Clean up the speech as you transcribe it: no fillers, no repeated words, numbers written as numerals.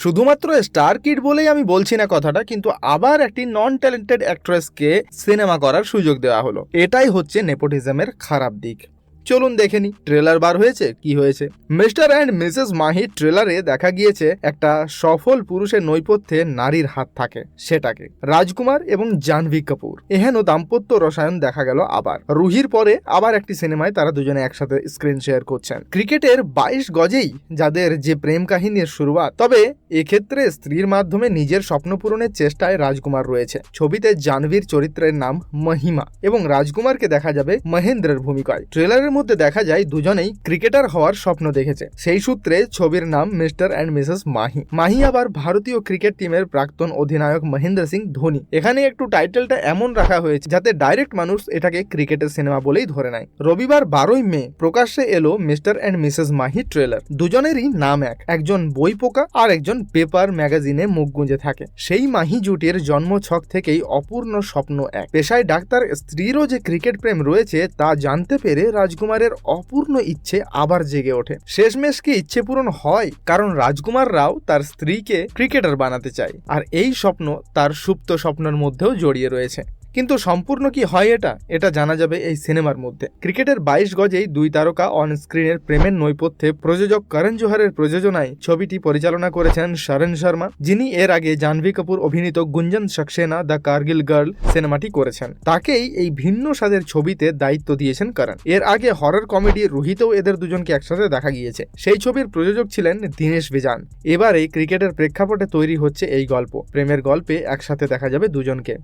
শুধুমাত্র star kid বলেই আমি বলছি না কথাটা, কিন্তু আবার একটি নন ট্যালেন্টেড অ্যাক্ট্রেসকে সিনেমা করার সুযোগ দেওয়া হলো। এটাই হচ্ছে নেপোটিজমের খারাপ দিক। চলুন দেখে নি ট্রেলার বার হয়েছে কি হয়েছে। মিস্টার অ্যান্ড মিসেস মাহি ট্রেলারে দেখা গিয়েছে একটা সফল পুরুষের নৈপথ্যে নারীর হাত থাকে, সেটাকে রাজকুমার এবং জাহ্নবী কাপুর এহেন দাম্পত্য রসায়ন দেখা গেল। আবার রুহির পরে আবার একটি সিনেমায় তারা দুজনে একসাথে স্ক্রিন শেয়ার করছেন। ক্রিকেটের 22 গজেই যাদের যে প্রেম কাহিনীর শুরুয়াত, তবে এক্ষেত্রে স্ত্রীর মাধ্যমে নিজের স্বপ্ন পূরণের চেষ্টায় রাজকুমার রয়েছে। ছবিতে জাহ্নবীর চরিত্রের নাম মহিমা এবং রাজকুমারকে দেখা যাবে মহেন্দ্রের ভূমিকায়। ট্রেলারের মধ্যে দেখা যায় দুজনেই ক্রিকেটার হওয়ার স্বপ্ন দেখেছে। সেই সূত্রে ছবির নাম mister and Mrs Mahi. Mahi আবার ভারতীয় ক্রিকেট টিমের প্রাক্তন অধিনায়ক মহেন্দ্র সিং ধোনি। এখানে একটু টাইটেলটা এমন রাখা হয়েছে যাতে ডাইরেক্ট মানুষ এটাকে ক্রিকেটের সিনেমা বলেই ধরে নেয়। রবিবার 12ই মে প্রকাশ্যে এলো mister and Mrs Mahi trailer. দুজনেরই নাম একজন বই পোকা আর একজন পেপার ম্যাগাজিনে মুখ গুঁজে থাকে। সেই মাহি জুটির জন্ম ছক থেকেই অপূর্ণ স্বপ্ন এক। পেশায় ডাক্তার, স্ত্রীরও যে ক্রিকেট প্রেম রয়েছে তা জানতে পেরে রাজকুমারের অপূর্ণ ইচ্ছে আবার জেগে ওঠে। শেষমেশ কি ইচ্ছে পূরণ হয়? কারণ রাজকুমার রাও তার স্ত্রীকে ক্রিকেটার বানাতে চায়, আর এই স্বপ্ন তার সুপ্ত স্বপ্নের মধ্যেও জড়িয়ে রয়েছে। কিন্তু সম্পূর্ণ কি হয় এটা জানা যাবে এই সিনেমার মধ্যে। ক্রিকেটের 22 গজেই দুই তারকা অন স্ক্রিনের প্রেমের নৈপথ্যে প্রযোজক করণ জোহরের প্রযোজনায় ছবিটি পরিচালনা করেছেন শরণ শর্মা, যিনি এর আগে জাহ্নবী কাপুর অভিনীত গুঞ্জন সাক্সেনা দ্য কার্গিল গার্ল সিনেমাটি করেছেন। তাকেই এই ভিন্ন স্বাদের ছবিতে দায়িত্ব দিয়েছেন করণ। এর আগে হরর কমেডি রুহিতেও এদের দুজনকে একসাথে দেখা গিয়েছে। সেই ছবির প্রযোজক ছিলেন দীনেশ বিজান। এবারে ক্রিকেটের প্রেক্ষাপটে তৈরি হচ্ছে এই গল্প। প্রেমের গল্পে একসাথে দেখা যাবে দুজনকে।